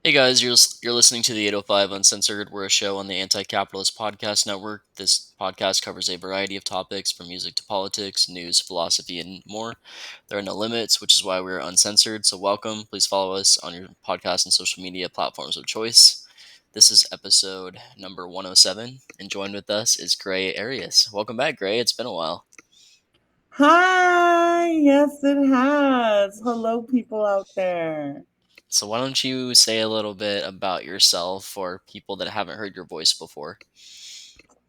Hey guys, you're listening to the 805 Uncensored. We're a show on the Anti-Capitalist Podcast Network. This podcast covers a variety of topics from music to politics, news, philosophy, and more. There are no limits, which is why we're uncensored. So welcome. Please follow us on your podcast and social media platforms of choice. This is episode number 107, and joined with us is Grey Arias. Welcome back, Grey. It's been a while. Hi, yes, it has. Hello, people out there. So why don't you say a little bit about yourself for people that haven't heard your voice before?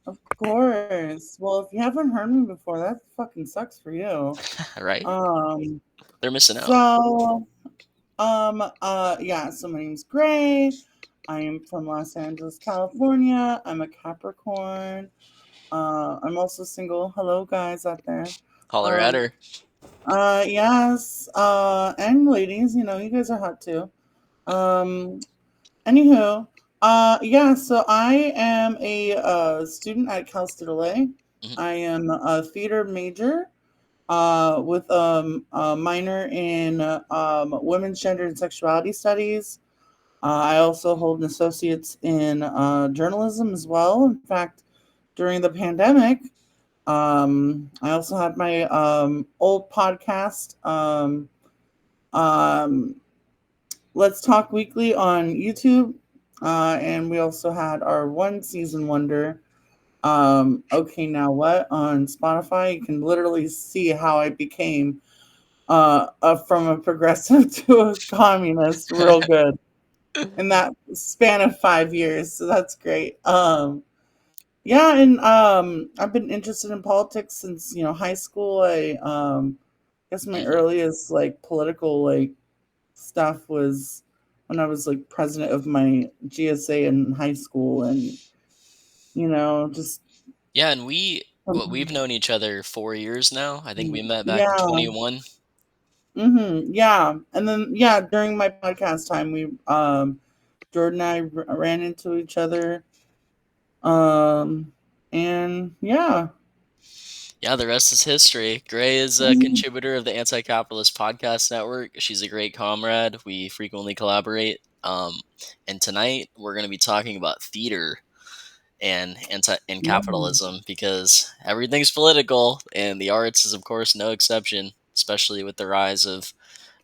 Of course. Well, if you haven't heard me before, that fucking sucks for you. Right? Um, They're missing out. yeah, so my name's Gray. I am from Los Angeles, California. I'm a Capricorn. I'm also single. Hello, guys out there. Holler at Um, her. yes, and ladies, you guys are hot too. Um, Anywho, yeah, so I am a student at Cal State LA. Mhm. I am a theater major with a minor in women's gender and sexuality studies. I also hold an associate's in journalism as well. In fact, during the pandemic, I also had my old podcast, um, Let's Talk Weekly on YouTube. And we also had our one season wonder, Okay Now What, on Spotify. You can literally see how I became from a progressive to a communist real good in that span of 5 years. So that's great. Yeah, and I've been interested in politics since high school. I guess my Mhm. earliest like political stuff was when I was like president of my GSA in high school, and just Yeah, and we've known each other 4 years now. I think we met back in yeah, 21. yeah, and then yeah, during my podcast time, we Jordan and I ran into each other, um, and yeah. Yeah, the rest is history. Gray is a Mhm. contributor of the Anti-Capitalist Podcast Network. She's a great comrade. We frequently collaborate. And tonight we're going to be talking about theater and Mhm. capitalism because everything's political, and the arts is of course no exception, especially with the rise of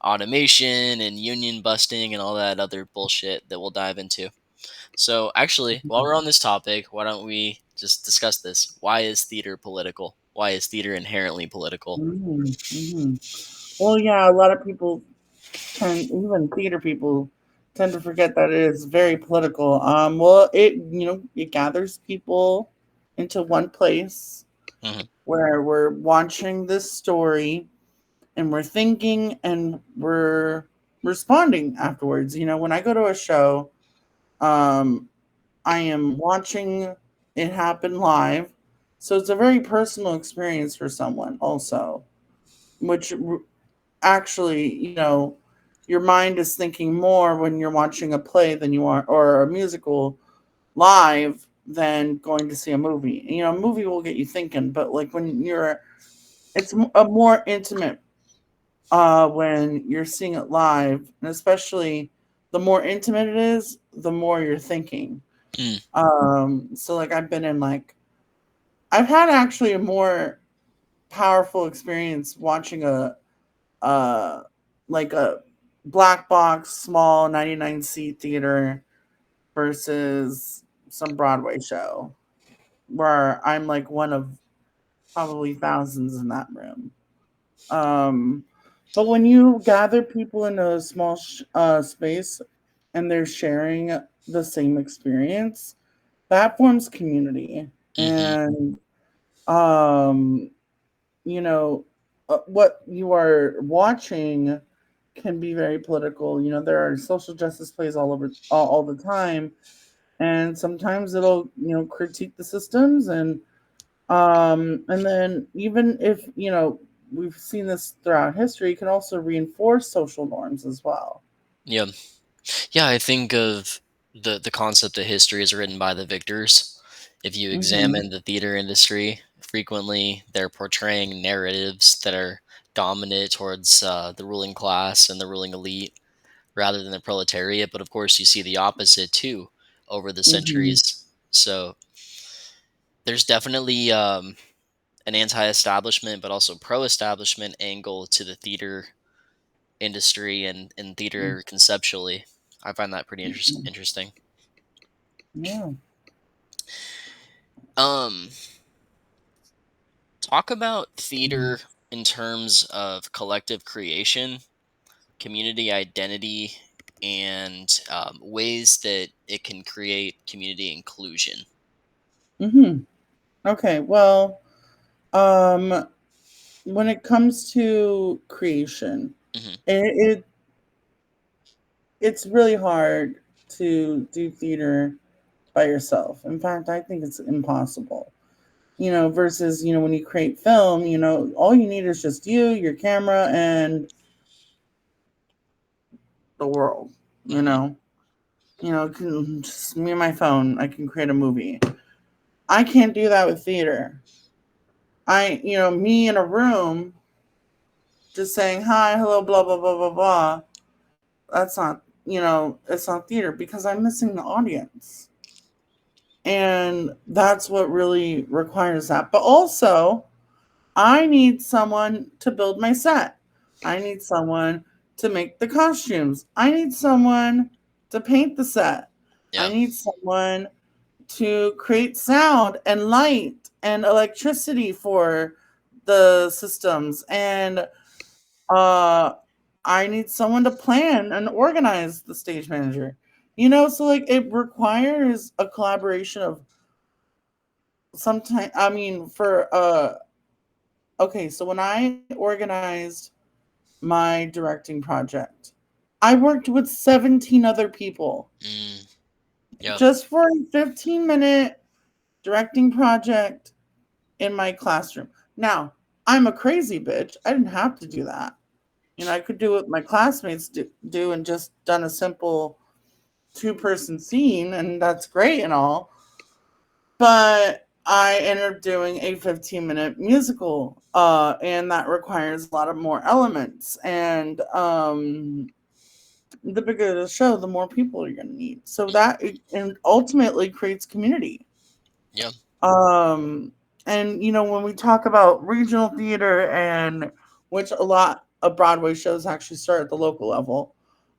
automation and union busting and all that other bullshit that we'll dive into. So, actually, while we're on this topic, why don't we just discuss this? Why is theater political? Why is theater inherently political? Mhm. Mhm. Well, yeah, a lot of people tend, even theater people, tend to forget that it is very political. Well, it gathers people into one place Hmm. where we're watching this story and we're thinking and we're responding afterwards. When I go to a show, um, I am watching it happen live, so it's a very personal experience for someone also, which actually, your mind is thinking more when you're watching a play than you are, or a musical live, than going to see a movie. A movie will get you thinking, but like it's a more intimate when you're seeing it live, and especially the more intimate it is, the more you're thinking. Mm, So like I've had actually a more powerful experience watching uh like a black box small 99 seat theater versus some Broadway show where I'm like one of probably thousands in that room. Um but when you gather people in a small space and they're sharing the same experience, that forms community. hmm And um what you are watching can be very political. There are social justice plays all over all the time, and sometimes it'll critique the systems, and then even if we've seen this throughout history, it can also reinforce social norms as well. Yeah. Yeah, I think of the concept that history is written by the victors. If you Hmm. examine the theater industry, frequently they're portraying narratives that are dominant towards the ruling class and the ruling elite, rather than the proletariat. But of course, you see the opposite too over the Hmm. centuries. So there's definitely an anti-establishment, but also pro-establishment angle to the theater industry and theater conceptually. I find that pretty interesting. Yeah. Um, Talk about Mhm. theater in terms of collective creation, community identity, and ways that it can create community inclusion. Hmm. Okay. Well, um, when it comes to creation, Hmm. it it's really hard to do theater by yourself. In fact, I think it's impossible. Versus, when you create film, all you need is just you, your camera, and the world. You Hmm. know, just me and my phone, I can create a movie. I can't do that with theater. Me in a room just saying hi, hello, blah, blah, blah, blah, blah. That's not, it's not theater because I'm missing the audience. And that's what really requires that. But also, I need someone to build my set. I need someone to make the costumes. I need someone to paint the set. I Yeah. need someone to create sound and light and electricity for the systems. And uh I need someone to plan and organize the stage manager. So like it requires a collaboration of sometimes, I mean, for okay, so when I organized my directing project, I worked with 17 other people Mm, yep. just for a 15-minute directing project in my classroom. Now, I'm a crazy bitch. I didn't have to do that. I could do what my classmates do and just done a simple two-person scene, and that's great and all. But I ended up doing a 15-minute musical, and that requires a lot of more elements. And the bigger the show, the more people you're going to need. So that and ultimately creates community. Yep. Um, and when we talk about regional theater, and which a lot of Broadway shows actually start at the local level.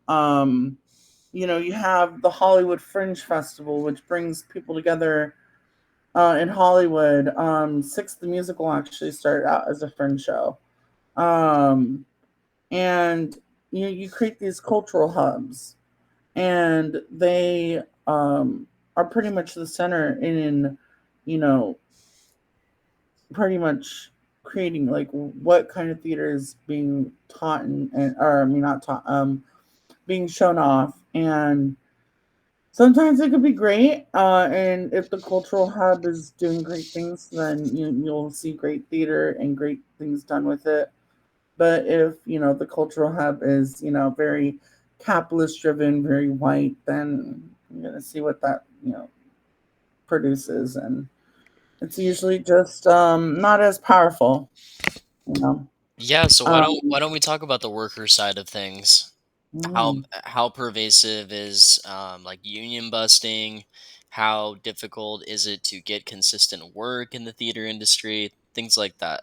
Um, you have the Hollywood Fringe Festival, which brings people together in Hollywood. Six the Musical actually started out as a fringe show. Um, and you create these cultural hubs, and they are pretty much the center in, you know, pretty much creating like what kind of theater is being taught and or I mean not taught being shown off. And sometimes it could be great, and if the cultural hub is doing great things, then you'll see great theater and great things done with it. But if the cultural hub is very capitalist driven, very white, then you're gonna see what that produces, and it's usually just not as powerful. You know. Yeah. So Um, why don't we talk about the worker side of things? mm. How pervasive is like union busting? How difficult is it to get consistent work in the theater industry? Things like that.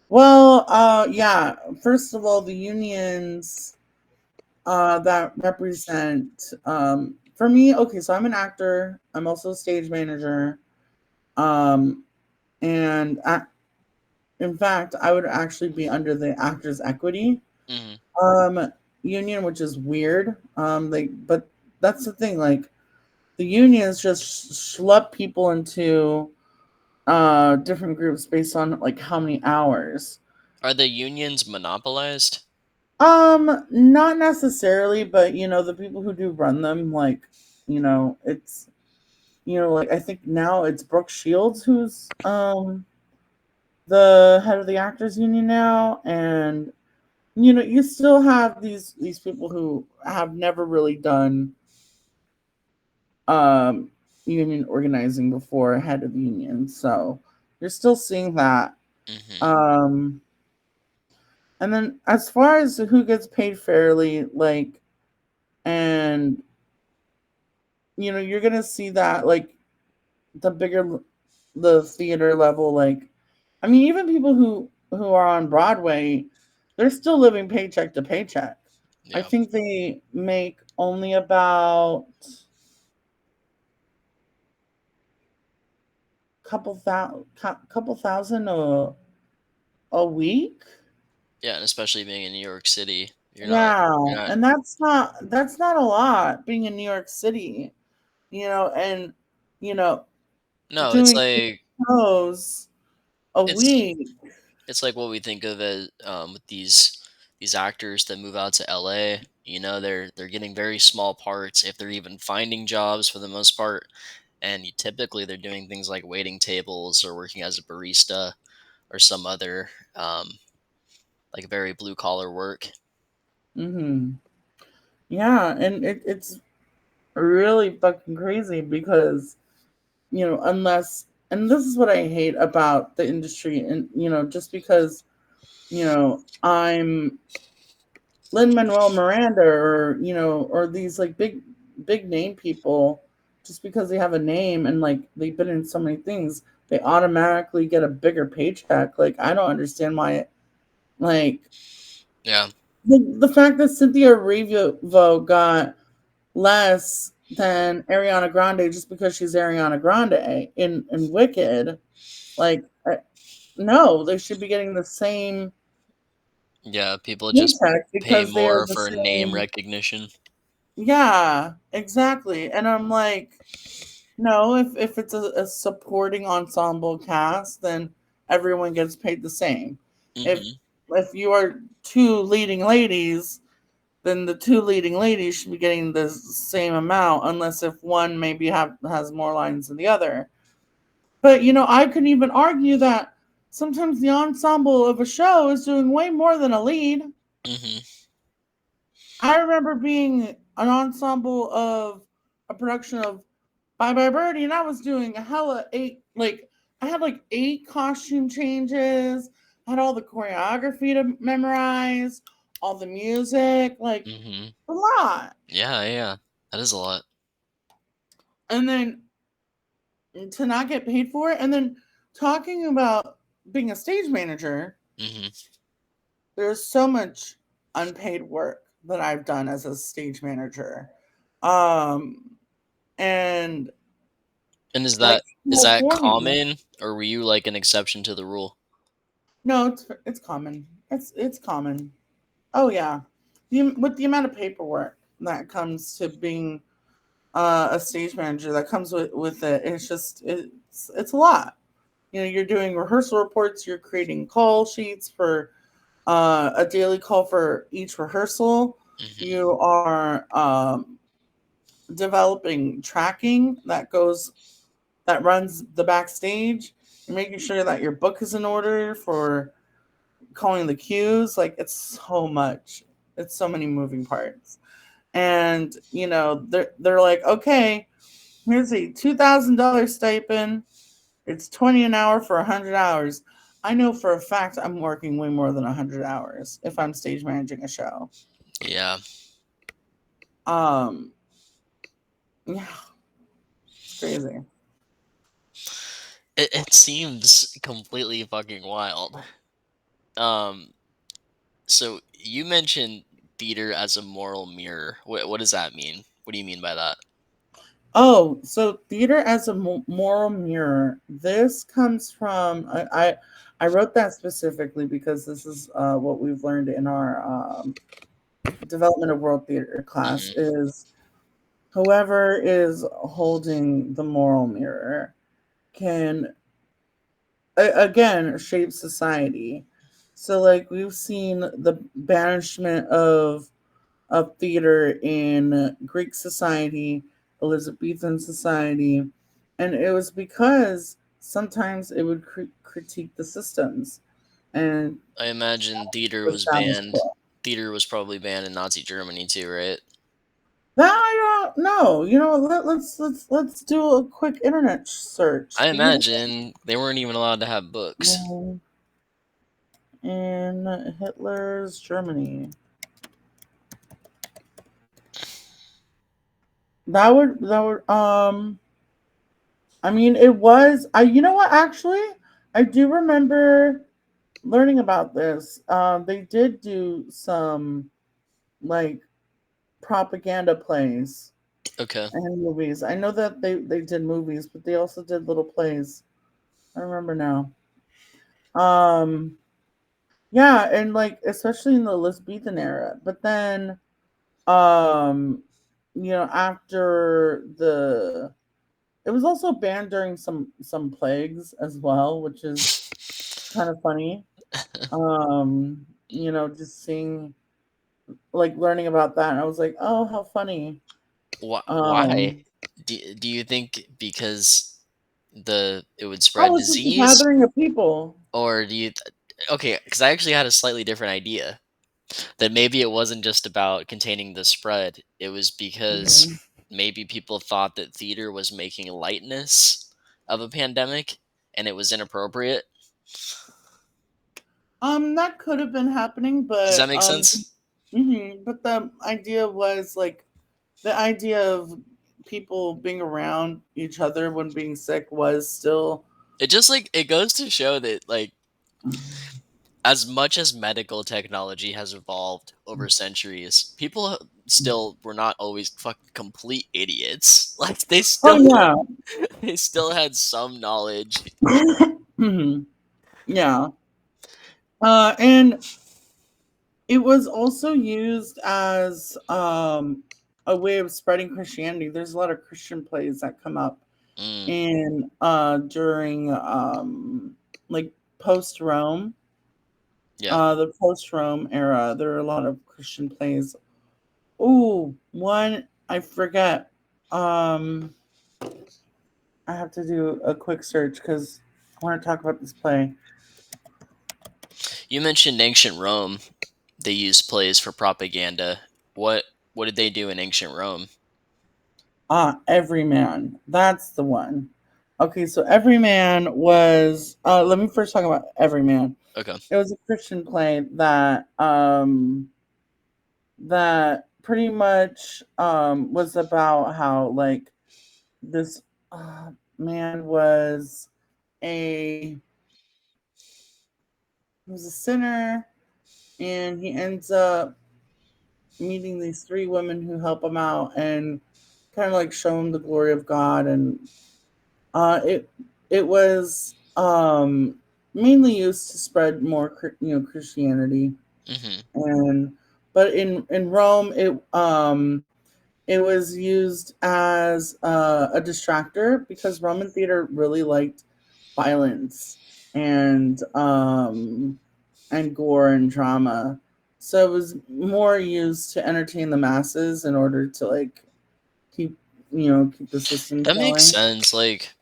Well, yeah. First of all, the unions that represent for me. Okay, so I'm an actor. I'm also a stage manager. Um, and in fact, I would actually be under the Actors Equity Hmm. um, union, which is weird. But that's the thing. Like the unions just schlepp people into different groups based on like how many hours. Are the unions monopolized? Not necessarily, but the people who do run them, like, it's like I think now it's Brooke Shields who's the head of the actors union now. And you still have these people who have never really done um union organizing before, head of the union. So you're still seeing that. Hmm. Um and then as far as who gets paid fairly, like And you're gonna see that, like, the bigger the theater level, like, I mean, even people who are on Broadway, they're still living paycheck to paycheck. I Yeah. think they make only about couple thousand a week. Yeah, and especially being in New York City, Yeah, you're not. and that's not a lot being in New York City, and you know No, it's doing like shows a it's week. it's like what we think of as with these actors that move out to LA. They're getting very small parts if they're even finding jobs for the most part, and typically they're doing things like waiting tables or working as a barista or some other like very blue collar work. Hmm. Yeah, and it's really fucking crazy because unless, and this is what I hate about the industry, and just because I'm Lin Manuel Miranda, or these, like, big name people, just because they have a name and, like, they've been in so many things, they automatically get a bigger paycheck. Like, I don't understand why. Like, Yeah. the fact that Cynthia Erivo got less than Ariana Grande just because she's Ariana Grande in Wicked, like, no, they should be getting the same Yeah, people just paycheck pay because they are more the for name same. recognition. Yeah, exactly. And I'm like, no, if it's a supporting ensemble cast, then everyone gets paid the same. If Hmm. if you are two leading ladies, then the two leading ladies should be getting the same amount, unless if one maybe has more lines than the other. But I could even argue that sometimes the ensemble of a show is doing way more than a lead. Hmm. I remember being an ensemble of a production of Bye Bye Birdie, and I was doing a hella eight, like, I had like 8 costume changes, I had all the choreography to memorize, all the music, like, Hmm. a lot. Yeah, yeah, that is a lot. And then to not get paid for it, and then talking about being a stage manager, Hmm. there's so much unpaid work that I've done as a stage manager. Um, and And like, is people that for me. common, or were you like an exception to the rule? No, it's common. It's common. Oh yeah, with the amount of paperwork that comes to being a stage manager, that comes with it, it's a lot. You're doing rehearsal reports. You're creating call sheets for a daily call for each rehearsal. Hmm. You are developing tracking that runs the backstage. You're making sure that your book is in order for calling the cues. Like, it's so much. It's so many moving parts. And they're like, okay, here's a $2,000 stipend. It's 20 an hour for 100 hours. I know for a fact I'm working way more than 100 hours if I'm stage managing a show. Yeah, Um, yeah, it's crazy. it seems completely fucking wild. Um, so you mentioned theater as a moral mirror. What does that mean? What do you mean by that? Oh, so theater as a moral mirror. This comes from I wrote that specifically because this is what we've learned in our development of world theater class, Hmm. is whoever is holding the moral mirror can again shape society. So, like, we've seen the banishment of theater in Greek society, Elizabethan society, and it was because sometimes it would critique the systems and I imagine theater the was status banned. quo. Theater was probably banned in Nazi Germany too, right? That I don't know. Let's do a quick internet search. I Theater imagine they weren't even allowed to have books. in Hitler's Germany. that would. I mean, it was. I. You know what? Actually, I do remember learning about this. They did do some like propaganda plays Okay. and movies. I know that they did movies, but they also did little plays. I remember now. Um, yeah, and like especially in the Elizabethan era. But then, um, after the it was also banned during some plagues as well, which is kind of funny. Just seeing like learning about that, and I was like, oh, how funny. Why? Um, Do you think because it would spread oh, it's just a disease, gathering of people. or okay, because I actually had a slightly different idea that maybe it wasn't just about containing the spread. It was because Mhm. maybe people thought that theater was making lightness of a pandemic and it was inappropriate. That could have been happening, Does that but make sense? but the idea was like the idea of people being around each other when being sick was still. It just like it goes to show that like as much as medical technology has evolved over centuries, people still were not always fucking complete idiots. Like Oh yeah. they still had some knowledge. Mhm. Yeah. And it was also used as a way of spreading Christianity. There's a lot of Christian plays that come up Mm, in during like post Rome, yeah. the post Rome era. There are a lot of Christian plays. Oh, one I forget. Um, I have to do a quick search because I want to talk about this play. You mentioned ancient Rome. They used plays for propaganda. What what did they do in ancient Rome? Everyman. That's the one. Okay, so Everyman was. Let me first talk about Everyman. Okay. It was a Christian play that pretty much was about how like this man a was a sinner, and he ends up meeting these three women who help him out and kind of like show him the glory of God. And it was mainly used to spread more Christianity. Hmm. And but in Rome it was used as a distractor because Roman theater really liked violence and gore and drama. So it was more used to entertain the masses in order to like keep keep the system That makes going. sense. Like,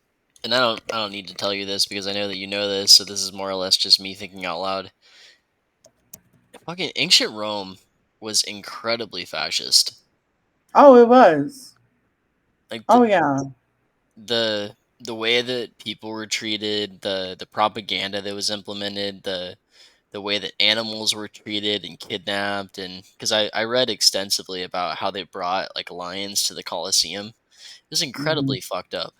and I don't need to tell you this because I know that you know this. So this is more or less just me thinking out loud. Fucking ancient Rome was incredibly fascist. Oh, it was. Like Oh yeah. the way that people were treated, the propaganda that was implemented, the way that animals were treated and kidnapped, and because I read extensively about how they brought like lions to the Colosseum. It was Hmm. incredibly fucked up.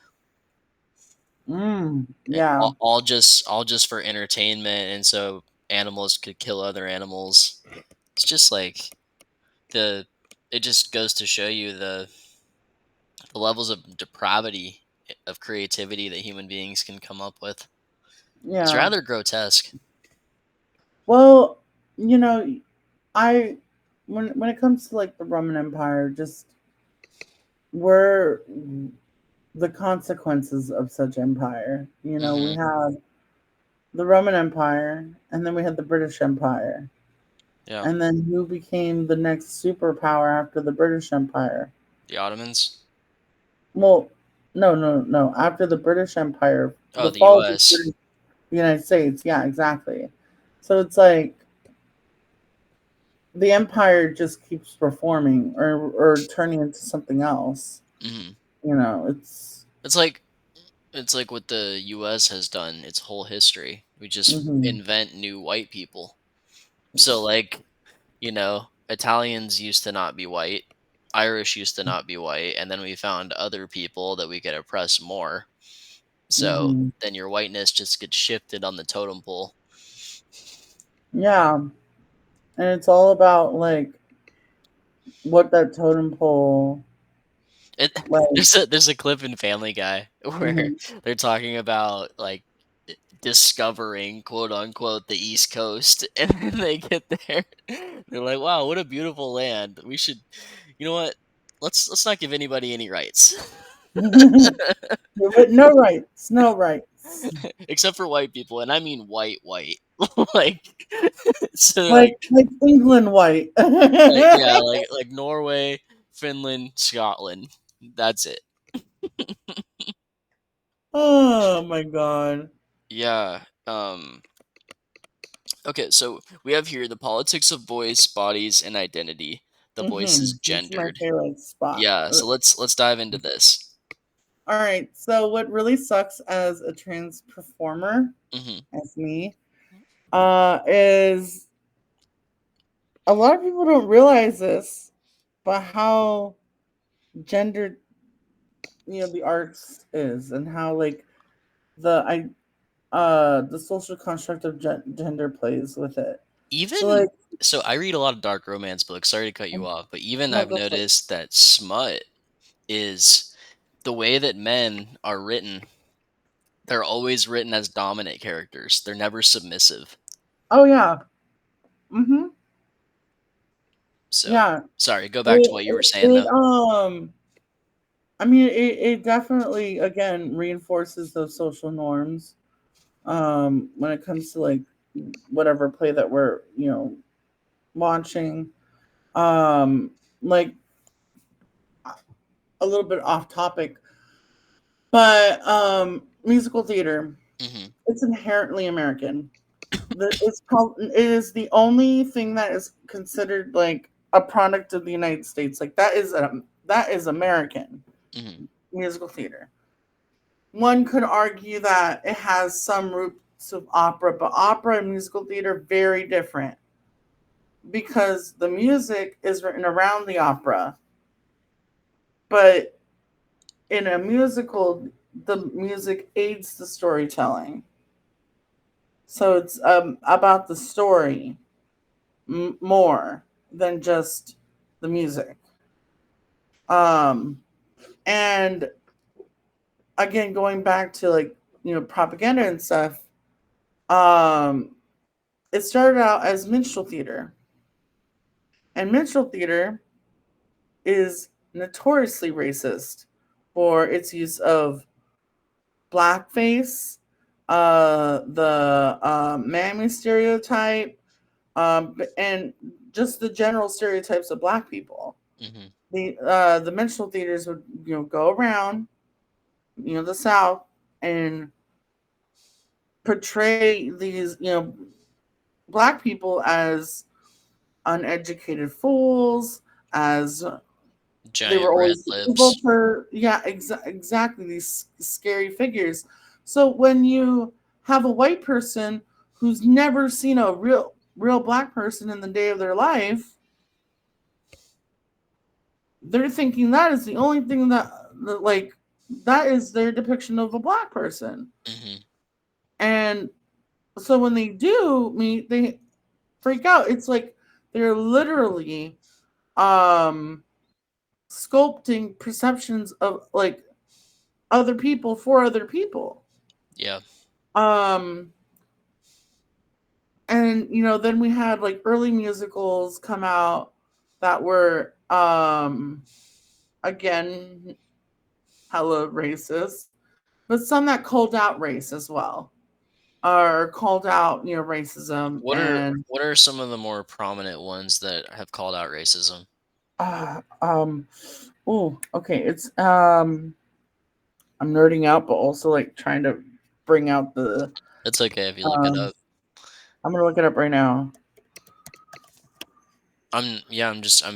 And Yeah. all just for entertainment, and so animals could kill other animals. It's just like the it just goes to show you the levels of depravity of creativity that human beings can come up with. It's Yeah. rather grotesque. Well, you know, I when it comes to like the Roman Empire, just were the consequences of such empire. We Hmm. had the Roman Empire, and then we had the British Empire, Yeah. and then who became the next superpower after the British Empire? The Ottomans. Well, no, no, no. After the British Empire, Oh, the the fall of the U.S. United States. Yeah, exactly. So it's like the empire just keeps performing or turning into something else. Hmm. It's It's like it's like what the U.S. has done its whole history. We just hmm invent new white people. So like Italians used to not be white. Irish used to not be white, and then we found other people that we could oppress more. So Hmm. then your whiteness just gets shifted on the totem pole. Yeah, and it's all about like what that totem pole It like. there's a clip in Family Guy where Mhm. they're talking about like discovering quote unquote the East Coast, and then they get there, they're like, "Wow, what a beautiful land. We should, you know what? Let's not give anybody any rights." But no rights, no rights. Except for white people, and I mean white, white. like, so Like England white. yeah, like Norway, Finland, Scotland. That's it. Oh my god. Yeah. Okay, so we have here the politics of voice, bodies, and identity. The voice is This is my gendered. favorite spot. Yeah, so let's dive into this. All right. So what really sucks as a trans performer, Hmm. as me, is a lot of people don't realize this, but how gendered the arts is, and how like the I the social construct of gender plays with it. So Even like, so, I read a lot of dark romance books. Sorry to cut you off, but even no, I've go for it. noticed that smut is the way that men are written. They're always written as dominant characters. They're never submissive. Oh yeah. Mm-hmm. So, Yeah. sorry, go back to It, what you were it, saying it though. I mean, it definitely again reinforces those social norms when it comes to like whatever play that we're launching. Like a little bit off topic, but musical theater, Hmm. it's inherently American. It is the only thing that is considered like a product of the United States. Like that is American Hmm. musical theater. One could argue that it has some roots of opera, but opera and musical theater very different because the music is written around the opera, but in a musical, the music aids the storytelling. So it's about the story more than just the music. Um, and again, going back to like propaganda and stuff, um, it started out as minstrel theater, and minstrel theater is notoriously racist for its use of blackface, the mammy stereotype, and just the general stereotypes of black people. Hmm. The minstrel theaters would go around the South and portray these black people as uneducated fools, as they Giant were red always evil lips. for exactly these scary figures. So when you have a white person who's never seen a real black person in the day of their life, they're thinking that is the only thing that like that is their depiction of a black person. Hmm. And so when they do meet, they freak out. It's like they're literally um sculpting perceptions of like other people for other people. Yeah. Um and then we had like early musicals come out that were again hella racist, but some that called out race as well, or called out racism. And What are some of the more prominent ones that have called out racism? uh, um oh, okay, it's I'm nerding out, but also like trying to bring out the It's okay if you look it um up. I'm gonna look it up right now. I'm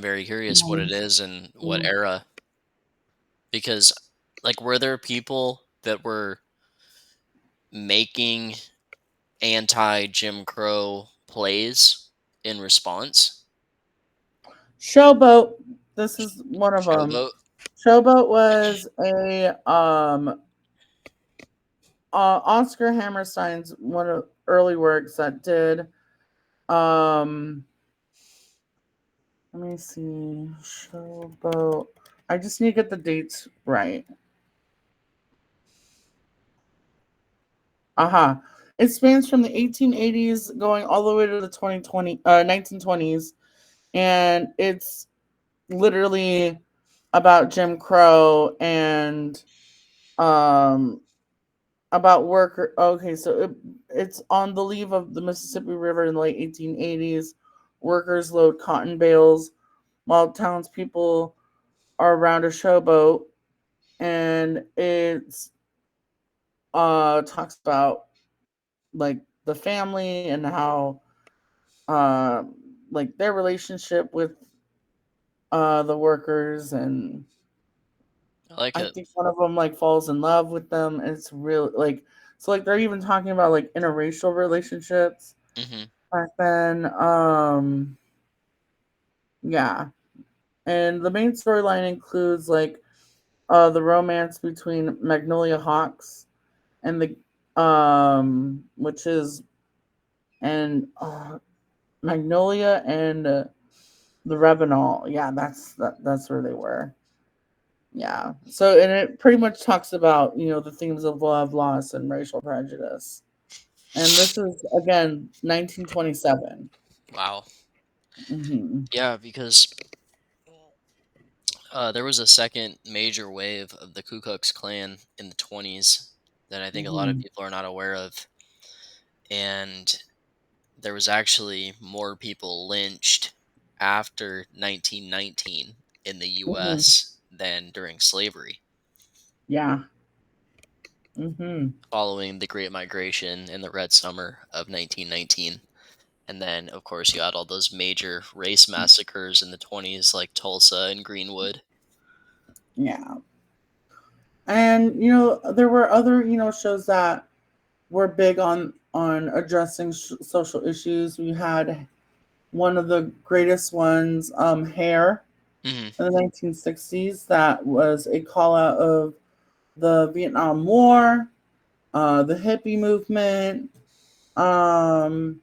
very curious what it is and what era, because like were there people that were making anti Jim Crow plays in response? Showboat. This is one of them. Showboat. Showboat was a Oscar Hammerstein's one of early works that did um let me see. Showboat. I just need to get the dates right. Aha. It spans from the 1880s going all the way to the 1920s, and it's literally about Jim Crow and um about worker. Okay, so it's on the leave of the Mississippi River in the late 1880s. Workers load cotton bales while townspeople are around a showboat, and it's talks about like the family and how uh like their relationship with the workers, and I like I it. think one of them like falls in love with them. And it's real like so like they're even talking about like interracial relationships Hmm. back then. Yeah. And the main storyline includes like the romance between Magnolia Hawks and the which is and Magnolia and the Revenant. Yeah, that's where they were. Yeah. So and it pretty much talks about, the themes of love, loss, and racial prejudice. And this is again 1927. Wow. Hmm. Yeah, because there was a second major wave of the Ku Klux Klan in the 20s that I think a lot of Hmm. people are not aware of. And there was actually more people lynched after 1919 in the Hmm. US than during slavery, Yeah. Hmm. following the Great Migration and the Red Summer of 1919. And then, of course, you had all those major race massacres in the 20s, like Tulsa and Greenwood. Yeah. And there were other shows that were big on addressing social issues. We had one of the greatest ones, Hair, Hmm. in the 1960s. That was a call out of the Vietnam War, the hippie movement, um,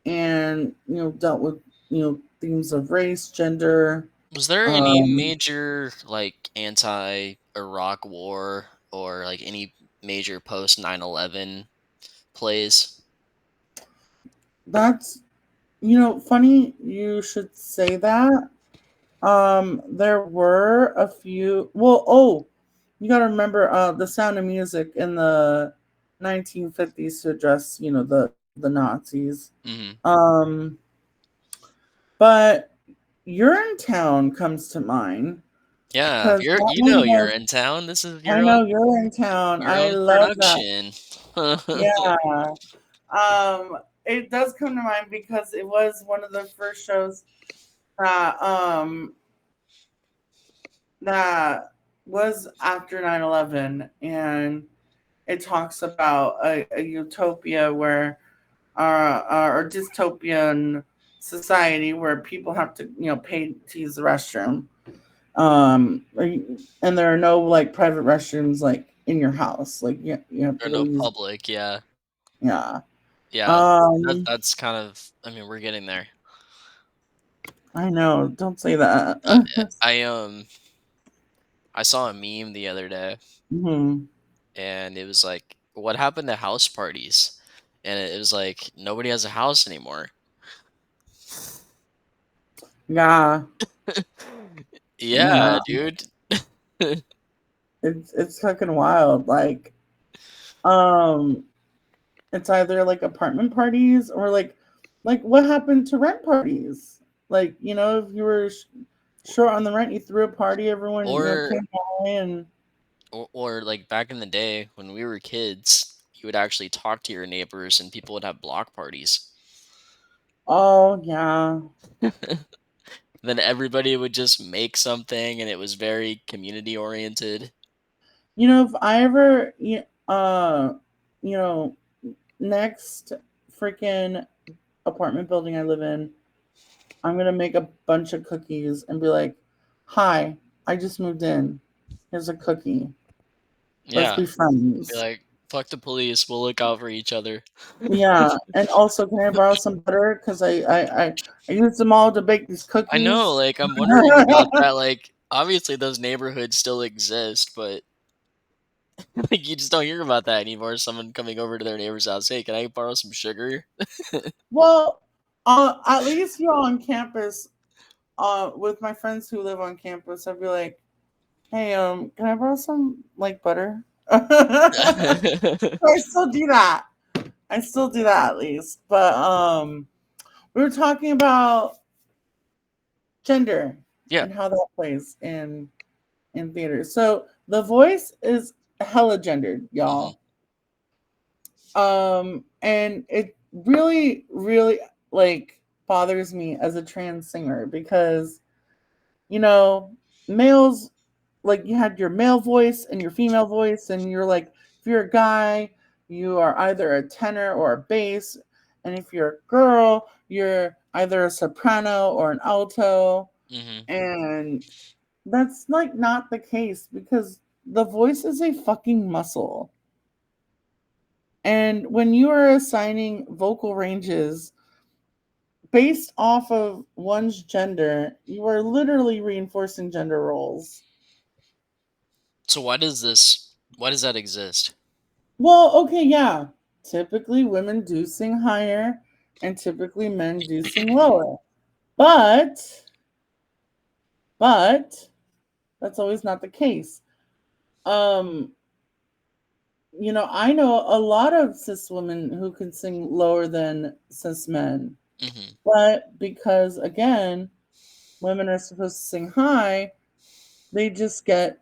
and dealt with themes of race, gender. Was there any Um, major, like, anti-Iraq war or, like, any major post 9/11 plays? that's funny you should say that. There were a few. Well, oh, you got to remember the Sound of Music in the 1950s to address the Nazis. Mhm. Um, but Urinetown comes to mind Yeah, because that you one know you're was. in town. This is I know Urinetown. your I own love that. production. Yeah. It does come to mind because it was one of the first shows that that was after 9/11, and it talks about a utopia where or dystopian society where people have to pay to use the restroom, and there are no like private restrooms like in your house, like you have to Or go no use. public, yeah. Yeah. Yeah, um that's kind of, I mean, we're getting there. I know, don't say that. Uh, I saw a meme the other day, Hmm. and it was like, "What happened to house parties?" And it was like, nobody has a house anymore. Yeah. Yeah. Yeah, dude. It's fucking wild. Um it's either like apartment parties or like what happened to rent parties. Like, if you were short on the rent, you threw a party, everyone Or came by. And or like back in the day when we were kids, you would actually talk to your neighbors and people would have block parties. oh yeah. Then everybody would just make something and it was very community oriented. If I ever you know next freaking apartment building I live in, I'm gonna make a bunch of cookies and be like, Hi, I just moved in. Here's a cookie. Let's Yeah, be be friends. like, fuck the police. We'll look out for each other. Yeah, and also, can I borrow some butter? Because I used them all to bake these I know, cookies. like, I'm wondering about that. Like, obviously, those neighborhoods still exist, but like, you just don't hear about that anymore. Someone coming over to their neighbor's house. Hey, can I borrow some sugar? Well, at least here on campus, with my friends who live on campus, I'd be like, "Hey, can I borrow some like butter?" I still do that. I still do that at least. But we were talking about gender Yeah. and how that plays in theater. So the voice is hella gendered, Hmm. y'all. And it really, really like bothers me as a trans singer because you know, males, like you had your male voice and your female voice, and you're like, if you're a guy, you are either a tenor or a bass, and if you're a girl, you're either a soprano or an alto, Hmm. and that's like not the case because the voice is a fucking muscle. And when you are assigning vocal ranges based off of one's gender, you are literally reinforcing gender roles. So why does that exist? Well, okay, yeah. Typically, women do sing higher, and typically, men do sing lower. But, but that's always not the case. Um, I know a lot of cis women who can sing lower than cis men, Hmm. but because again, women are supposed to sing high, they just get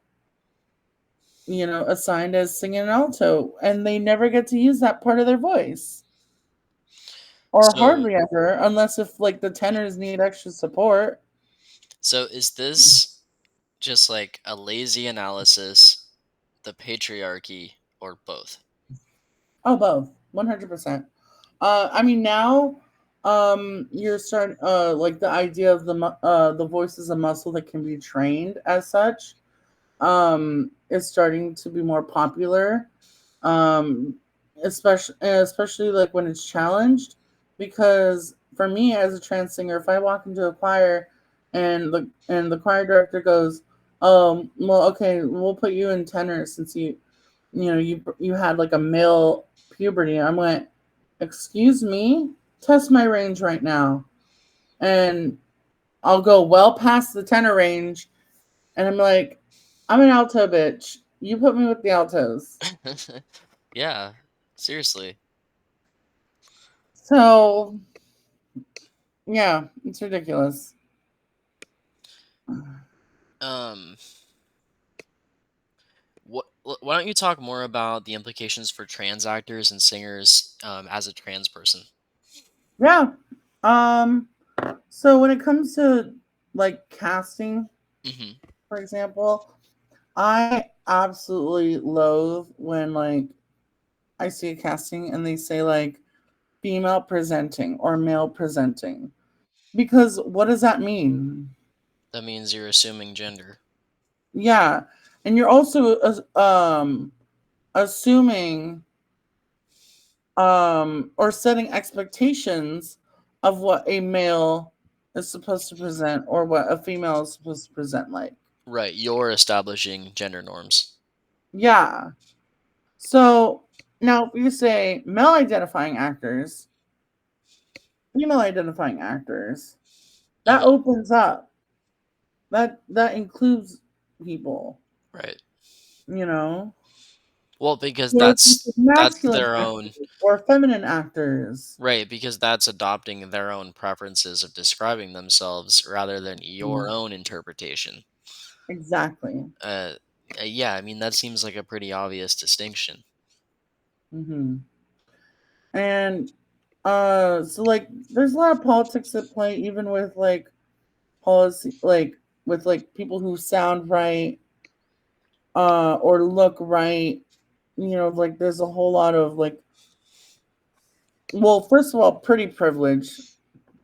assigned as singing an alto, and they never get to use that part of their voice. Or So hardly ever, unless if like the tenors need extra support. so is this just like a lazy analysis, the patriarchy, or both? Oh, both, 100%. I mean now, you're starting like the idea of the voice is a muscle that can be trained as such. Is starting to be more popular. Um, especially like when it's challenged, because for me as a trans singer, if I walk into a choir and the choir director goes, well, okay, we'll put you in tenor since you had like a male puberty. I'm like, excuse me, test my range right now, and I'll go well past the tenor range, and I'm like, I'm an alto bitch. You put me with the altos. Yeah, seriously. So yeah, it's ridiculous. Um, why don't you talk more about the implications for trans actors and singers as a trans person? Yeah. Um. So when it comes to like casting, Hmm. for example, I absolutely loathe when like I see a casting and they say like female presenting or male presenting, because what does that mean? That means you're assuming gender. Yeah, and you're also assuming or setting expectations of what a male is supposed to present or what a female is supposed to present like. Right, you're establishing gender norms. Yeah. So now if you say male identifying actors, female identifying actors, that Hmm. opens up. That includes people, Right. you know. Well, because Or if you say that's masculine their own. actors or feminine actors. Right, because that's adopting their own preferences of describing themselves rather than your Mhm. own interpretation. Exactly. Uh, yeah, I mean that seems like a pretty obvious distinction. Hmm. And so like there's a lot of politics at play, even with like policy, like with like people who sound right, or look right. Like there's a whole lot of like, well, first of all, pretty privilege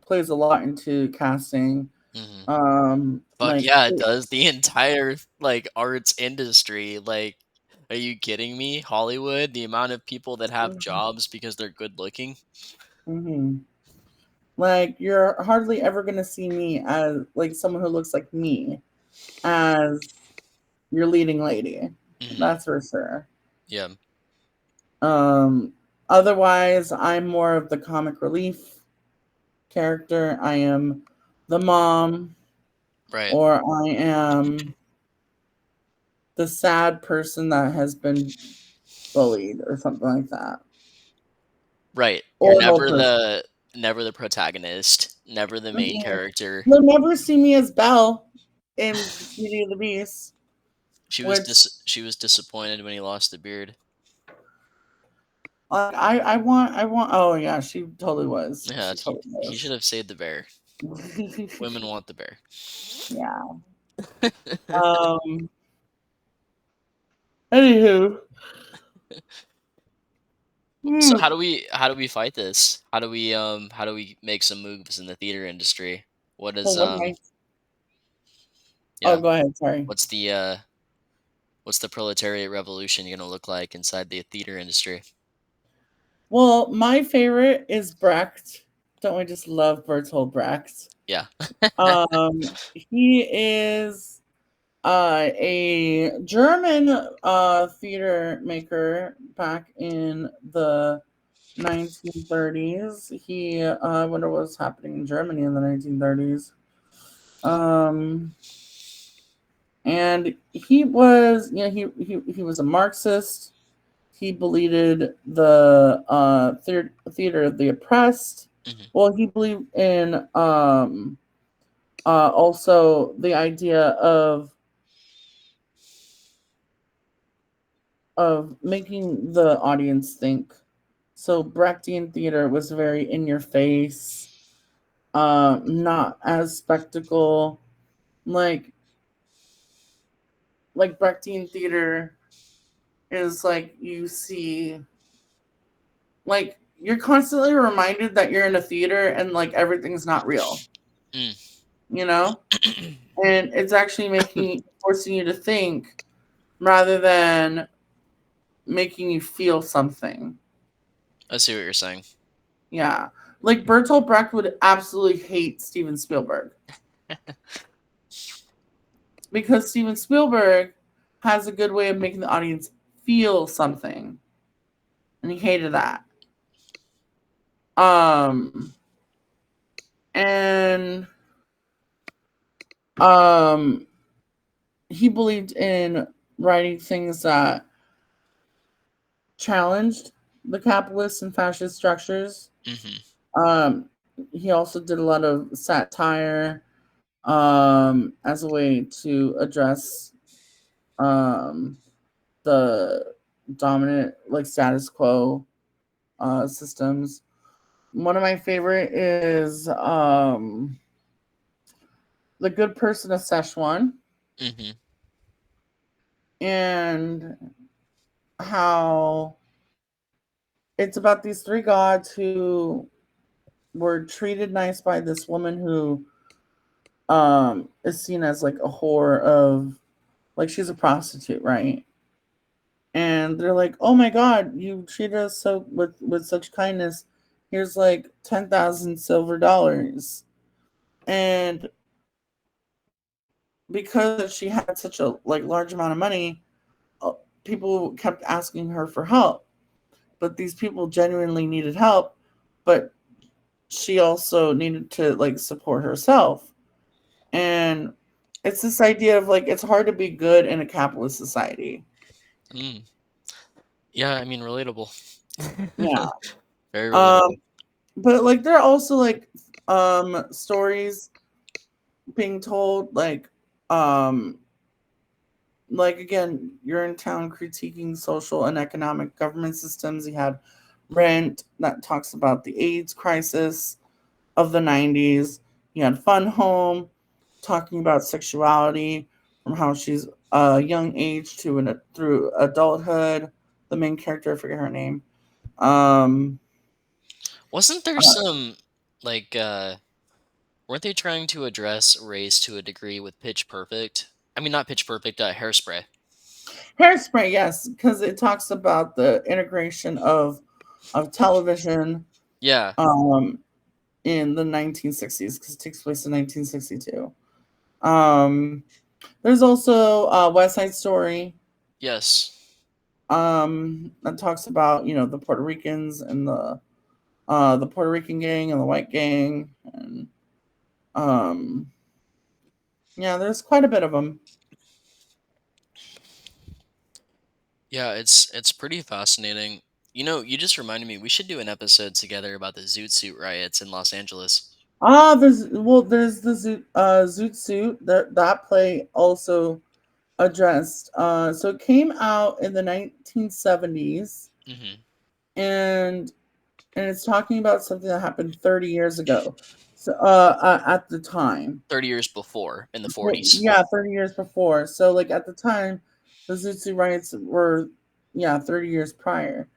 plays a lot into casting. Hmm. Fuck Like yeah, it does. The entire like arts industry, like, are you kidding me? Hollywood, the amount of people that have jobs because they're good looking. mm-hmm. Like you're hardly ever gonna see me as like someone who looks like me as your leading lady. Hmm. That's for sure. Yeah, Um, Otherwise, I'm more of the comic relief character. I am the mom, right, or I am the sad person that has been bullied, or something like that, right. You're or an old person. never the protagonist, never the main Mm-mm. character. You'll never see me as Belle in Beauty and the Beast, which She was disappointed when he lost the beard. I want. Oh yeah, she totally was. Yeah, She totally he should was. have saved the bear. Women want the bear. Yeah. Um. Anywho. So Hmm. how do we fight this? How do we make some moves in the theater industry? What Well, is what am I? Oh, yeah, go ahead. Sorry. what's what's the proletariat revolution going to look like inside the theater industry? Well, my favorite is Brecht. Don't we just love Bertolt Brecht? Yeah. He is a German theater maker back in the 1930s. I wonder what was happening in Germany in the 1930s. Um, and he was, he was a Marxist. He believed the theater of the oppressed. Hmm. Well, he believed in also the idea of making the audience think. So Brechtian theater was very in your face, not as spectacle. Like Brechtian theater is like you see, like you're constantly reminded that you're in a theater and like everything's not real, Mm. you know? And it's actually making forcing you to think rather than making you feel something. I see what you're saying. Yeah. Like Bertolt Brecht would absolutely hate Steven Spielberg because Steven Spielberg has a good way of making the audience feel something, and he hated that. Um and um he believed in writing things that challenged the capitalist and fascist structures. Hmm. Um he also did a lot of satire as a way to address um the dominant like status quo systems. One of my favorite is The Good Person of Szechuan, Hmm. and how it's about these three gods who were treated nice by this woman who is seen as like a whore of, like, she's a prostitute, right? And they're like, "Oh my god, you treated us so with such kindness. Here's like 10,000 silver dollars." And because she had such a like large amount of money, uh, people kept asking her for help. But these people genuinely needed help, but she also needed to like support herself. And it's this idea of like it's hard to be good in a capitalist society. Mm. Yeah, I mean, relatable. Yeah. Very Um relatable. but like there are also stories being told um again, you're in town critiquing social and economic government systems. You had Rent that talks about the AIDS crisis of the 90s. You had Fun Home talking about sexuality from how she's a young age to through adulthood. The main character, I forget her name. Um Wasn't there uh, some like Weren't they trying to address race to a degree with Pitch Perfect? I mean, not Pitch Perfect, Hairspray. Hairspray, yes, because it talks about the integration of television Yeah. um in the 1960s because it takes place in 1962. Um, there's also West Side Story Yes. that talks about the Puerto Ricans and the Puerto Rican gang and the white gang and um yeah, there's quite a bit of them. Yeah, it's pretty fascinating. You just reminded me we should do an episode together about the Zoot Suit riots in Los Angeles. There's the Zoot Suit that play also addressed. So it came out in the 1970s, Hmm. and it's talking about something that happened 30 years ago. So at the time, 30 years before in the 40s. yeah, 30 years before. So like at the time, the Zoot Suit riots were 30 years prior,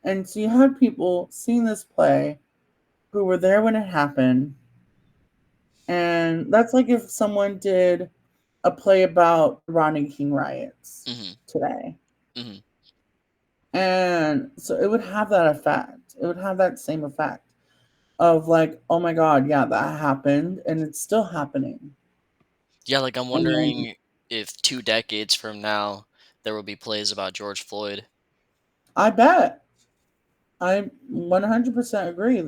and so you had people seeing this play who were there when it happened. And that's like if someone did a play about the Rodney King riots Hmm. today. Hmm. And so it would have that effect. It would have that same effect of like, oh my God, yeah, that happened and it's still happening. Yeah, like I'm And wondering if 2 decades from now there will be plays about George Floyd I bet I 100% agree.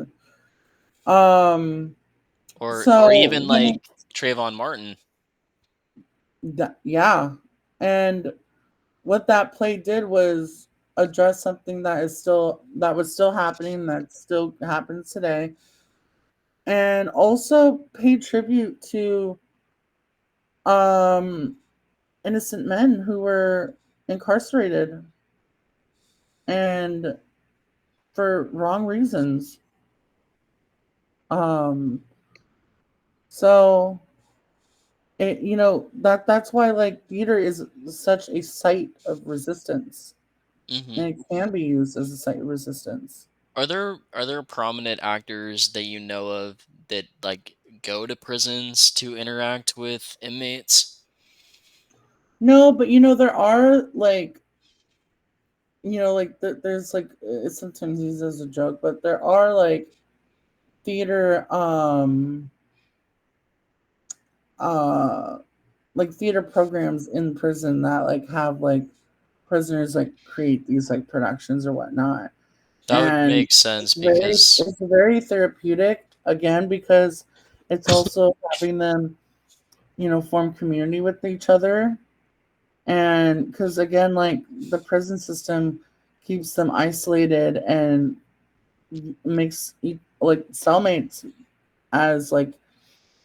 Um, or so, even like Trayvon Martin. yeah. And what that play did was address something that was still happening, that still happens today, and also pay tribute to um innocent men who were incarcerated and for wrong reasons. Um, so that's why like theater is such a site of resistance, Hmm. and it can be used as a site of resistance. Are there prominent actors that you know of that like go to prisons to interact with inmates? No, but there are like there's like it's sometimes used as a joke, but there are like theater uh like theater programs in prison that like have like prisoners like create these like productions or whatnot, That would and make sense because it's very therapeutic again because it's also having them form community with each other, and because again like the prison system keeps them isolated and makes like cellmates as like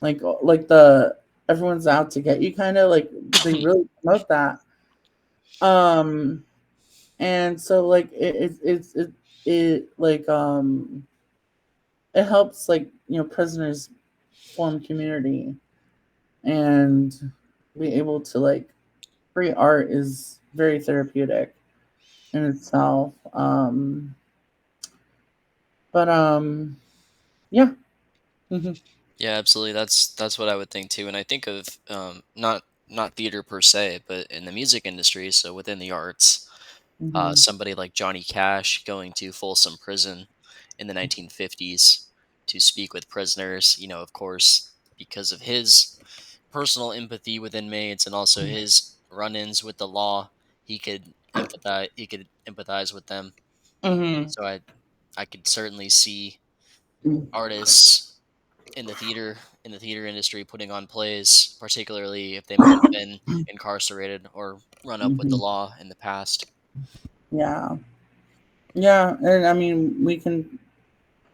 the everyone's out to get you kind of like they really promote that. um and so like it like it helps like prisoners form community and be able to like free art is very therapeutic in itself. But yeah. Mhm. yeah, absolutely. That's what I would think too. And I think of not theater per se, but in the music industry, so within the arts, Mhm. somebody like Johnny Cash going to Folsom Prison in the 1950s to speak with prisoners. Of course, because of his personal empathy with inmates and also his run-ins with the law, he could empathize with them. Mhm. So I could certainly see artists in the theater industry putting on plays, particularly if they might have been incarcerated or run up with the Mhm. law in the past. Yeah. Yeah, and I mean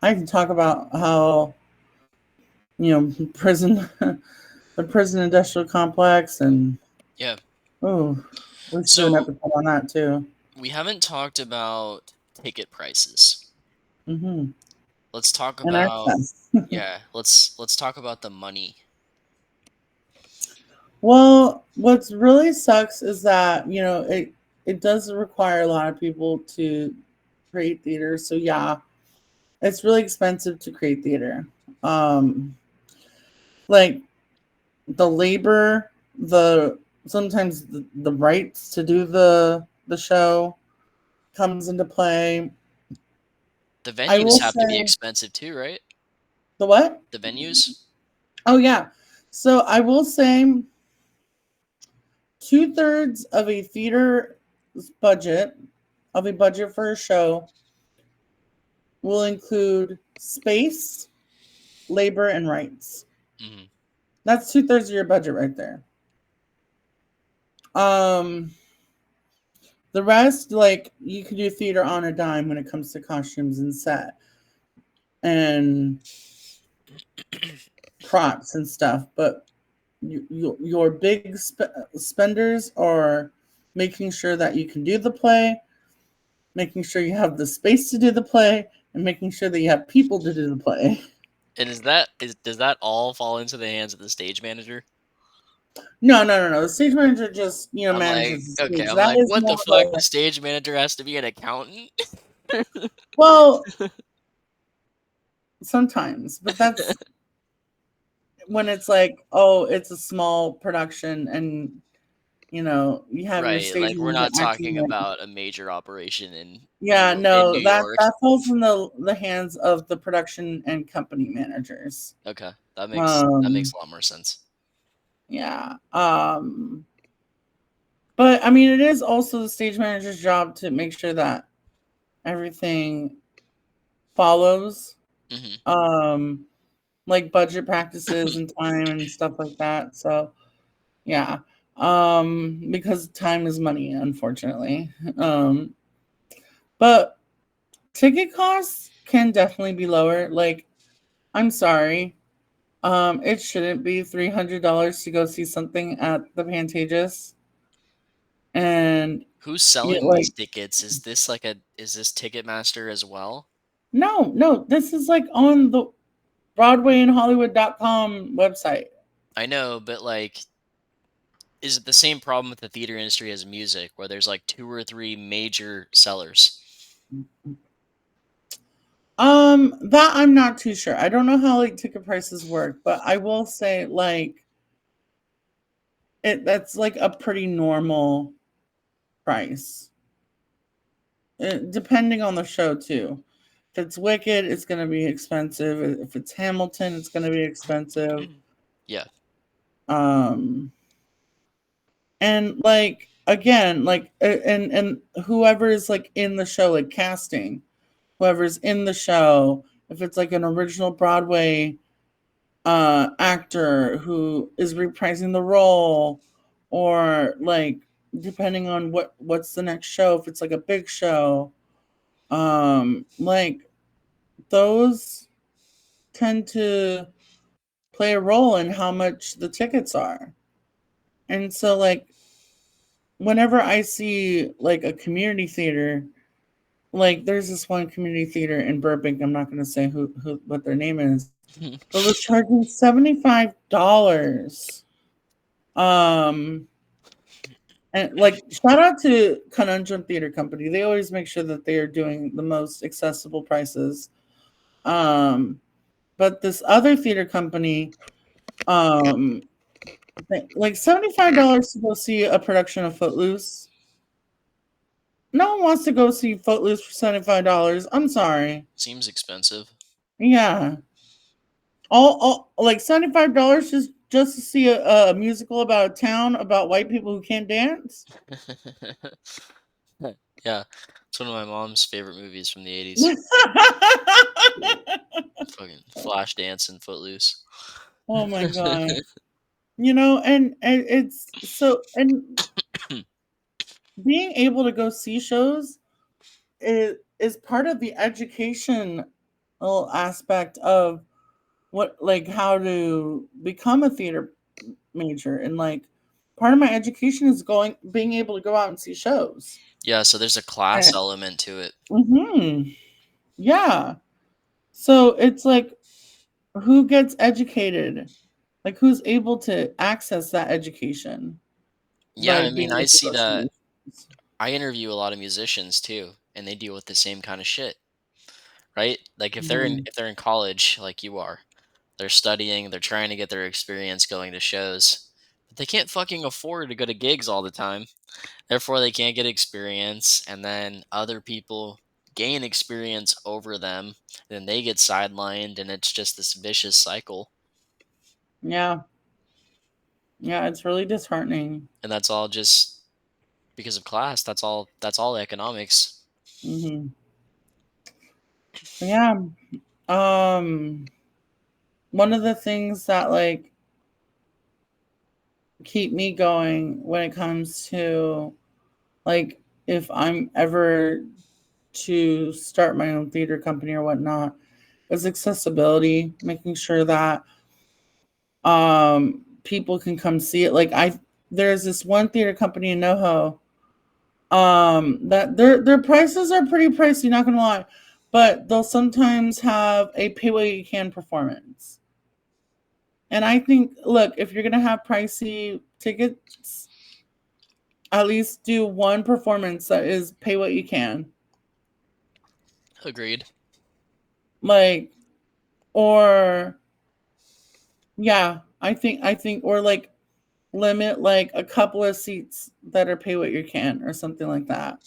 I can talk about how prison the prison industrial complex, and Yeah. oh, we should do an So episode on that too. we haven't talked about ticket prices. Hmm. Let's talk And about access. yeah, let's talk about the money. Well, what's really sucks is that it does require a lot of people to create theater. So yeah, it's really expensive to create theater. Um, like the labor, the sometimes the rights to do the show comes into play. The I will venues have to be say expensive too, right? the what? The venues? Oh yeah. So I will say 2/3 of a theater budget of a budget for a show will include space, labor, and rights. Mhm. That's 2/3 of your budget right there. Um, the rest, like you can do theater on a dime when it comes to costumes and set and props and stuff. But your big spenders are making sure that you can do the play, making sure you have the space to do the play, and making sure that you have people to do the play. And is does that all fall into the hands of the stage manager? No. The stage manager just I'm like, manages the okay, stage. I'm That like, is what more the of fuck? a The stage manager has to be an accountant? well, sometimes, but that's when it's like, oh, it's a small production, and you have your Right, stage like we're manager not acting talking like, about a major operation yeah, In no, New that York. that falls in the hands of the production and company managers. Okay, that makes Um, a lot more sense. yeah. But I mean, it is also the stage manager's job to make sure that everything follows, Mhm. um, like budget practices and time and stuff like that. So yeah, because time is money, unfortunately. Um, but ticket costs can definitely be lower. Like, I'm sorry, it shouldn't be $300 to go see something at the Pantages, and Who's you selling like these tickets? Is this Ticketmaster as well? no, this is like on the BroadwayandHollywood.com website. I know, but like, is it the same problem with the theater industry as music, where there's like two or three major sellers? That I'm not too sure. I don't know how like ticket prices work, but I will say like that's like a pretty normal price. Depending on the show too. If it's Wicked, it's going to be expensive. If it's Hamilton, it's going to be expensive. Yeah. Um, and like again, like and whoever is like in the show, like casting, whoever's in the show, if it's like an original Broadway actor who is reprising the role, or like depending on what's the next show, if it's like a big show, like those tend to play a role in how much the tickets are. And so like whenever I see like a community theater, like there's this one community theater in Burbank, I'm not going to say who what their name is, but was charging $75. Um and like shout out to Conundrum Theater Company. They always make sure that they are doing the most accessible prices. Um but this other theater company, um like $75 to go see a production of Footloose. No one wants to go see Footloose for $75. I'm sorry. Seems expensive. Yeah. All like $75 just to see a musical about a town about white people who can't dance. Yeah, it's one of my mom's favorite movies from the 80s. Fucking Flashdance and Footloose. Oh my god. And it's so, and being able to go see shows is part of the educational aspect of what, like how to become a theater major, and like part of my education is going being able to go out and see shows. Yeah, so there's a class element to it. Mm-hmm. Yeah. So it's like, who gets educated? Like, who's able to access that education Yeah, by I mean, being I able to see go see that. these shows? I interview a lot of musicians too, and they deal with the same kind of shit, right? Like Mhm. if they're in college like you are, they're studying, they're trying to get their experience going to shows, but they can't fucking afford to go to gigs all the time. Therefore, they can't get experience, and then other people gain experience over them, then they get sidelined, and it's just this vicious cycle. Yeah. Yeah, it's really disheartening. And that's all just because of class. That's all economics. Hmm. Yeah. Um, One of the things that like keep me going when it comes to like if I'm ever to start my own theater company or whatnot is accessibility, making sure that people can come see it. Like I there's this one theater company in NoHo that their prices are pretty pricey, not gonna lie. But they'll sometimes have a pay what you can performance. And I think, look, if you're gonna have pricey tickets, at least do one performance that is pay what you can. Agreed. Like, or yeah, I think or like limit like a couple of seats that are pay what you can or something like that.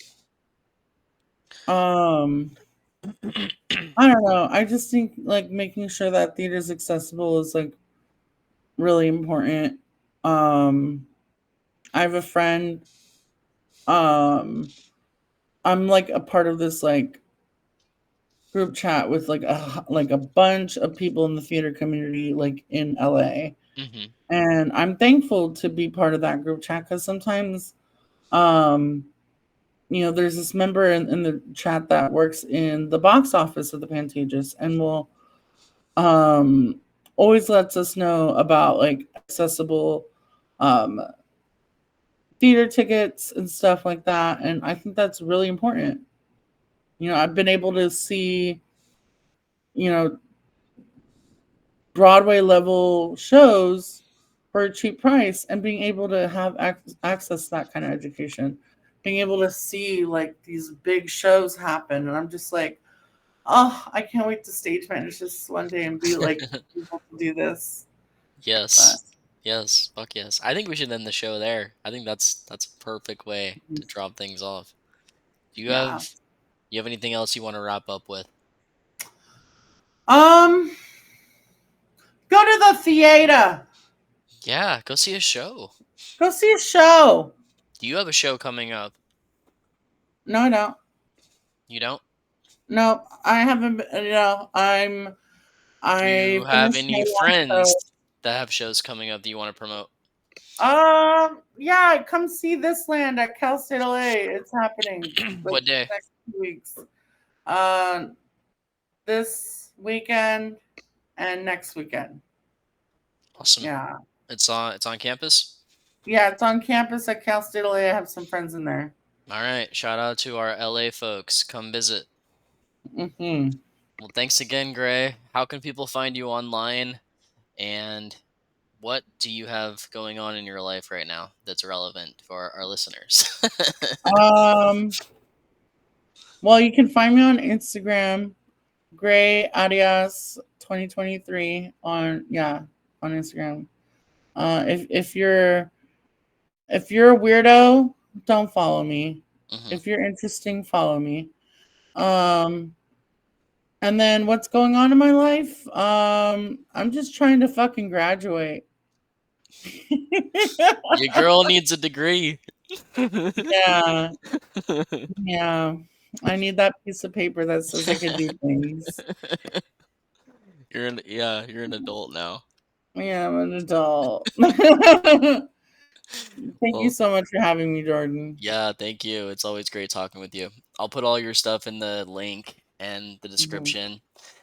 Um, I don't know. I just think like making sure that theater is accessible is like really important. Um, I have a friend. Um, I'm like a part of this like group chat with like a bunch of people in the theater community like in LA. Hmm. And I'm thankful to be part of that group chat because sometimes um there's this member in the chat that works in the box office of the Pantages and will um always lets us know about like accessible um theater tickets and stuff like that. And I think that's really important. I've been able to see, you know, Broadway level shows for a cheap price and being able to have access to that kind of education, being able to see like these big shows happen. And I'm just like, oh, I can't wait to stage manage this one day and be like able to do this. But Yes. Yes. Fuck yes. I think we should end the show there. I think that's a perfect way to drop things off. Do yeah. you have anything else you want to wrap up with? Um, Go to the theater. Yeah, go see a show. Go see a show. Do you have a show coming up? No, I don't. You don't? No, I haven't. Do you I have finished my any last show. friends that have shows coming up that you want to promote? Yeah, come see this land at Cal State LA. It's happening like What day? next 2 weeks. Uh, this weekend and next weekend. Awesome. Yeah, It's on campus. yeah, it's on campus at Cal State LA. I have some friends in there. All right. Shout out to our LA folks. Come visit. Hmm. Well, thanks again, Gray. How can people find you online? And what do you have going on in your life right now that's relevant for our listeners? Um, well, you can find me on Instagram, Grey Arias 2023 on Instagram. If you're a weirdo, don't follow me. Hmm. If you're interesting, follow me. Um, and then what's going on in my life? I'm just trying to fucking graduate. Your girl needs a degree. Yeah, yeah. I need that piece of paper that says I could do things. You're an adult now. Yeah, I'm an adult. Thank you Well, so much for having me, Jordan. yeah, thank you. It's always great talking with you. I'll put all your stuff in the link and the Mhm. description.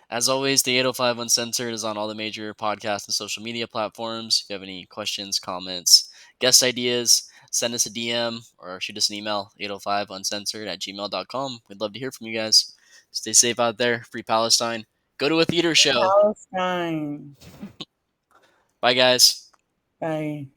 As always, the 805 Uncensored is on all the major podcast and social media platforms. If you have any questions, comments, guest ideas, send us a DM or shoot us an email, 805uncensored at gmail.com. We'd love to hear from you guys. Stay safe out there. Free Palestine. Go to a theater show. Palestine. Bye, guys. Bye.